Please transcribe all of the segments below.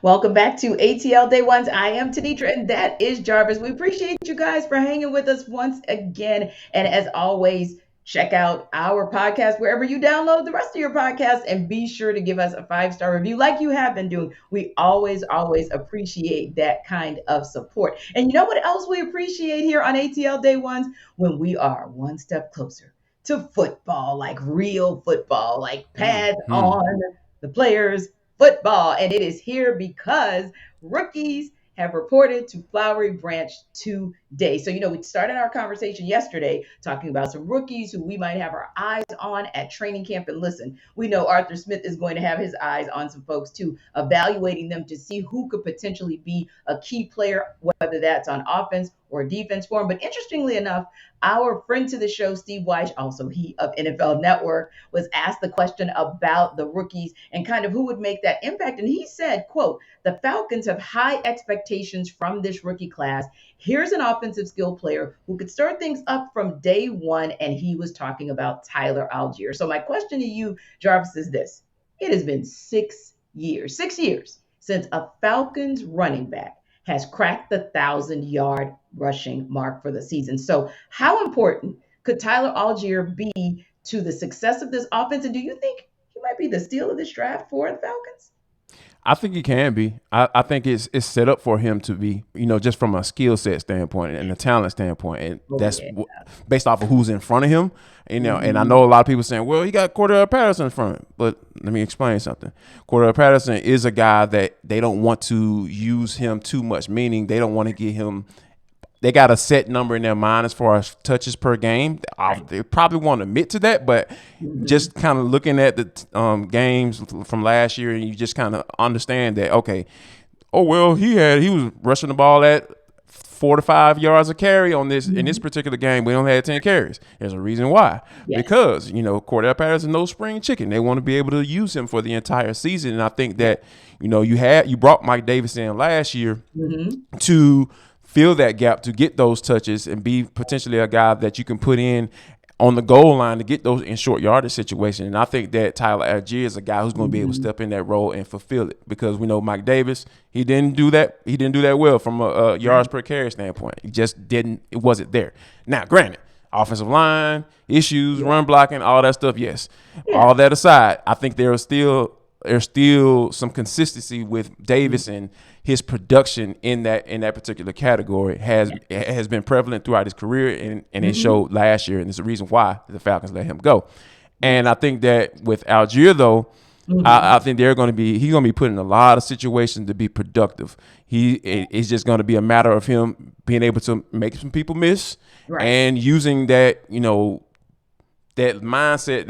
Welcome back to ATL Day Ones. I am Tenitra, and that is Jarvis. We appreciate you guys for hanging with us once again. And as always, check out our podcast wherever you download the rest of your podcasts, and be sure to give us a 5-star review like you have been doing. We always appreciate that kind of support. And you know what else we appreciate here on ATL Day Ones? When we are one step closer to football, like real football, like pads Hmm. on the players football. And it is here because rookies have reported to Flowery Branch today. So, we started our conversation yesterday talking about some rookies who we might have our eyes on at training camp. And listen, we know Arthur Smith is going to have his eyes on some folks too, evaluating them to see who could potentially be a key player, whether that's on offense or defense for him. But interestingly enough, our friend to the show, Steve Weish, also he of NFL Network, was asked the question about the rookies and kind of who would make that impact. And he said, quote, the Falcons have high expectations from this rookie class. Here's an offensive skill player who could start things up from day one. And he was talking about Tyler Allgeier. So my question to you, Jarvis, is this. It has been 6 years since a Falcons running back has cracked the 1,000-yard rushing mark for the season. So how important could Tyler Allgeier be to the success of this offense? And do you think he might be the steal of this draft for the Falcons? I think he can be. I think it's set up for him to be, just from a skill set standpoint and a talent standpoint. And Oh, that's yeah. based off of who's in front of him. And I Mhm. know a lot of people saying, well, he got Cordell Patterson in front of him. But let me explain something. Cordell Patterson is a guy that they don't want to use him too much, meaning they don't want to get him. They got a set number in their mind as far as touches per game. Right. They probably won't admit to that, but Mhm. just kind of looking at the games from last year, and you just kind of understand that, okay, oh well, he was rushing the ball at 4 to 5 yards a carry on this in this Mhm. particular game. We only had 10 carries. There's a reason why, Yes. because Cordell Patterson no spring chicken. They want to be able to use him for the entire season, and I think Yeah. that you brought Mike Davis in last year Mhm. to fill that gap, to get those touches and be potentially a guy that you can put in on the goal line to get those in short yardage situations. And I think that Tyler Allgeier is a guy who's going to be able to Mhm. step in that role and fulfill it, because we know Mike Davis, he didn't do that. He didn't do that well from a yards Right. per carry standpoint. He just didn't. It wasn't there. Now, granted, offensive line issues, Yeah. run blocking, all that stuff. Yes, Yeah. all that aside, I think there's still some consistency with Mhm. Davis, and his production in that particular category has been prevalent throughout his career, and it Mhm. showed last year, and it's the reason why the Falcons let him go. And Yes. I think that with Algier though, I Mhm. think he's gonna be put in a lot of situations to be productive. It's just gonna be a matter of him being able to make some people miss, Right. and using that mindset,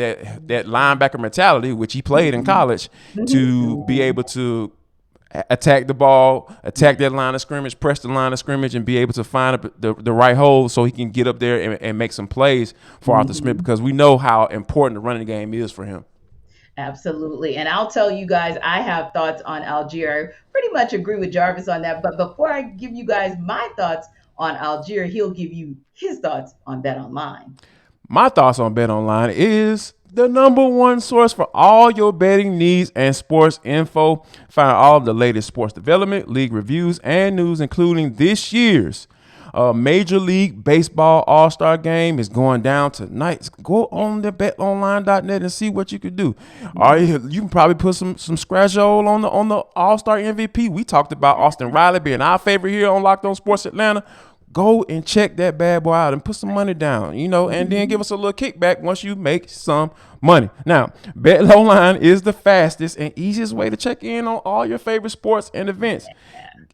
that linebacker mentality, which he played in Mhm. college, Mhm. to be Mhm. able to attack the ball, attack that line of scrimmage, press the line of scrimmage, and be able to find the right hole so he can get up there and make some plays for Arthur Smith, Mhm. because we know how important the running game is for him. Absolutely. And I'll tell you guys, I have thoughts on Algier. I pretty much agree with Jarvis on that. But before I give you guys my thoughts on Algier, he'll give you his thoughts on BetOnline. My thoughts on BetOnline is the number one source for all your betting needs and sports info. Find all of the latest sports development, league reviews, and news, including this year's Major League Baseball All-Star Game is going down tonight. Go on to betonline.net and see what you can do. All Mhm. you can probably put some scratch-oil on the All-Star MVP. We talked about Austin Riley being our favorite here on Locked On Sports Atlanta. Go and check that bad boy out and put some money down, and then give Mhm. us a little kickback once you make some money. Now, BetOnline is the fastest and easiest way to check in on all your favorite sports and events.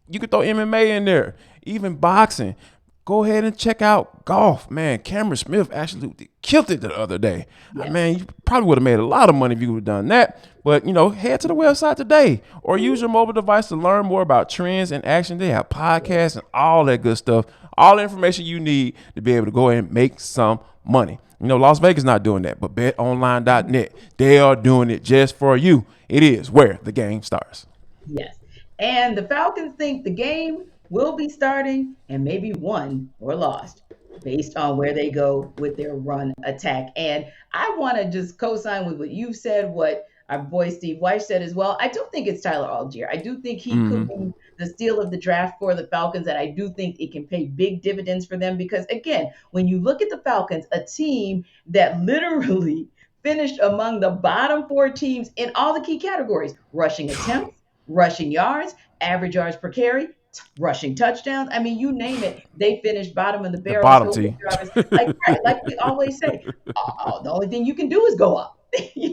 You could throw MMA in there, even boxing. Go ahead and check out golf. Man, Cameron Smith actually killed it the other day. Man, Yes. you probably would have made a lot of money if you would have done that. But, head to the website today, or use Mhm. your mobile device to learn more about trends and action. They have podcasts and all that good stuff. All the information you need to be able to go ahead and make some money. Las Vegas not doing that, but betonline.net, they are doing it just for you. It is where the game starts. Yes. And the Falcons think the game will be starting and maybe won or lost based on where they go with their run attack. And I want to just co sign with what you said, what our boy Steve Weiss said as well. I do think it's Tyler Allgeier. I do think he could Hmm. be the steal of the draft for the Falcons, and I do think it can pay big dividends for them because, again, when you look at the Falcons, a team that literally finished among the bottom four teams in all the key categories: rushing attempts, rushing yards, average yards per carry, rushing touchdowns. I mean, you name it, they finished bottom of the The barrel. bottom So, T. Jarvis, like we always say, the only thing you can do is go up.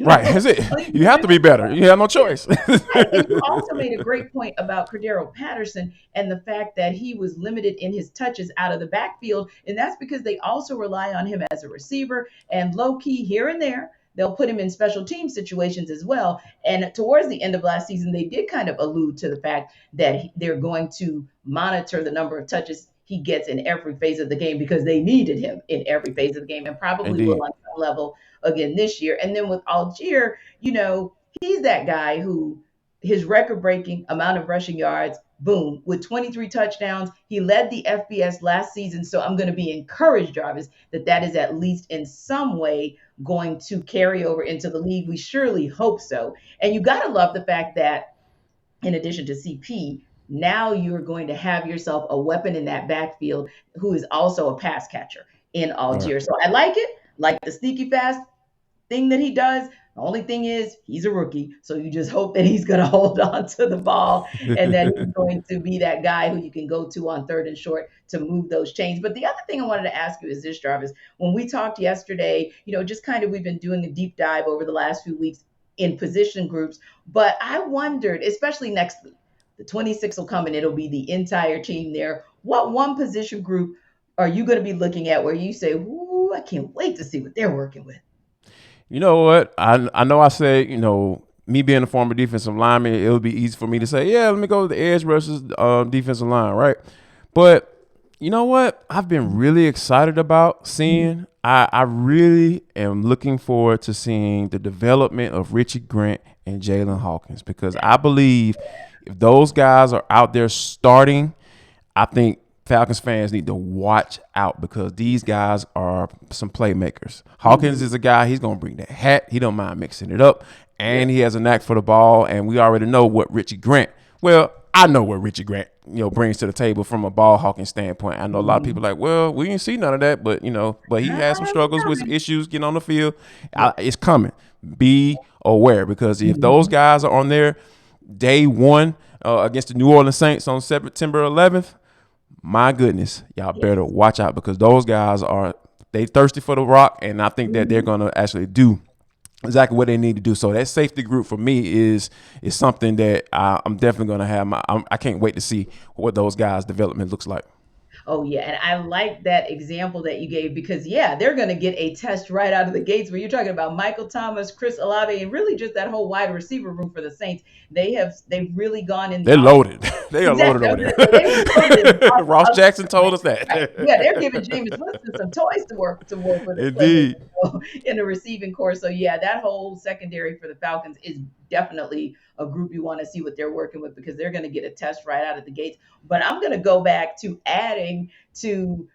Right, that's it. All you You can have do to be is go better. up. You have no Yeah. choice. And you also made a great point about Cordero Patterson and the fact that he was limited in his touches out of the backfield. And that's because they also rely on him as a receiver and low key here and there. They'll put him in special team situations as well. And towards the end of last season, they did kind of allude to the fact that they're going to monitor the number of touches he gets in every phase of the game because they needed him in every phase of the game and probably will Indeed. on some level again this year. And then with Algier, he's that guy who his record breaking amount of rushing yards, boom, with 23 touchdowns. He led the FBS last season. So I'm going to be encouraged, Jarvis, that is at least in some way going to carry over into the league. We surely hope so. And you got to love the fact that in addition to CP, now you're going to have yourself a weapon in that backfield who is also a pass catcher in All right. Algier. So I like it, like the sneaky fast thing that he does. The only thing is he's a rookie, so you just hope that he's going to hold on to the ball and that he's going to be that guy who you can go to on third and short to move those chains. But the other thing I wanted to ask you is this, Jarvis. When we talked yesterday, just kind of we've been doing a deep dive over the last few weeks in position groups, but I wondered, especially next week, the 26 will come and it'll be the entire team there. What one position group are you going to be looking at where you say, "Ooh, I can't wait to see what they're working with"? You know what? I know I said, me being a former defensive lineman, it would be easy for me to say, yeah, let me go with the edge versus defensive line, right? But you know what? I've been really excited about seeing. I really am looking forward to seeing the development of Richie Grant and Jalen Hawkins because I believe if those guys are out there starting, I think Falcons fans need to watch out because these guys are some playmakers. Hawkins Mhm. is a guy, he's going to bring that hat. He don't mind mixing it up. And Yep. he has a knack for the ball. And we already know what Richie Grant, well, I know what Richie Grant, brings to the table from a ball hawking standpoint. I know a lot of Mhm. people are like, well, we didn't see none of that, but he had some Ah, it's struggles with some coming. issues getting on the field. Yep. It's coming. Be aware because if those Mhm. guys are on there day one against the New Orleans Saints on September 11th, my goodness, y'all better Yes. watch out because those guys they thirsty for the rock, and I think that they're Mhm. gonna actually do exactly what they need to do. So that safety group for me is something that I'm definitely gonna have. I can't wait to see what those guys' development looks like. Oh yeah, and I like that example that you gave because yeah, they're going to get a test right out of the gates. Where you're talking about Michael Thomas, Chris Olave, and really just that whole wide receiver room for the Saints. They've really gone in the They're off. loaded. They are loaded Exactly, I over was going to say they loaded in there. Ross off Jackson told right, us right. Yeah, that. they're giving Jameis Winston some toys to work with and play with Indeed. in the receiving core. So yeah, that whole secondary for the Falcons is definitely a group you want to see what they're working with because they're going to get a test right out of the gates. But I'm going to go back to adding to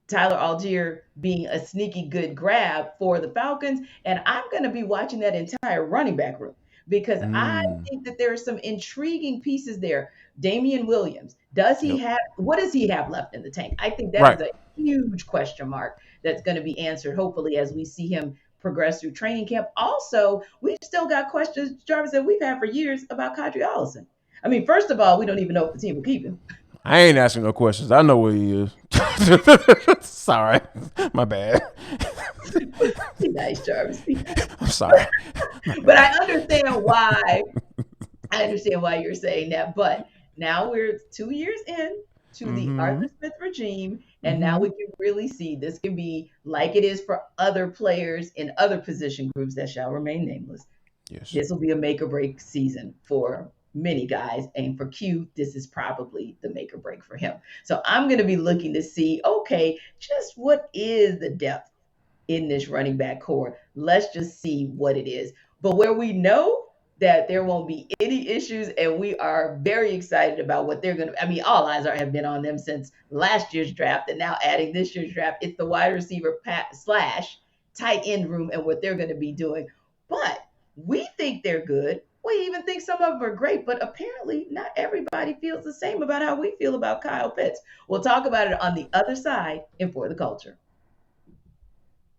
Tyler Allgeier being a sneaky good grab for the Falcons. And I'm going to be watching that entire running back room because I Mm, think that there are some intriguing pieces there. Damian Williams, yep. what does he have left in the tank? I think that Right. is a huge question mark that's going to be answered, hopefully, as we see him progress through training camp. Also, we've still got questions, Jarvis, that we've had for years about Kadri Allison. I mean, first of all, we don't even know if the team will keep him. I ain't asking no questions. I know where he is. Sorry. My bad. Be nice, Jarvis. Be nice. I'm sorry. My But bad. I understand why you're saying that. But now we're 2 years in to the Mm-hmm. Arthur Smith regime, and now Mm-hmm. we can really see this can be like it is for other players in other position groups that shall remain nameless. Yes. This will be a make or break season for many guys. And for Q, this is probably the make or break for him. So I'm going to be looking to see, okay, just what is the depth in this running back core? Let's just see what it is. But where we know that there won't be any issues, and we are very excited about what they're going to. I mean, all eyes have been on them since last year's draft, and now adding this year's draft. It's the wide receiver slash tight end room and what they're going to be doing. But We think they're good. We even think some of them are great, but apparently not everybody feels the same about how we feel about Kyle Pitts. We'll talk about it on the other side in For the Culture.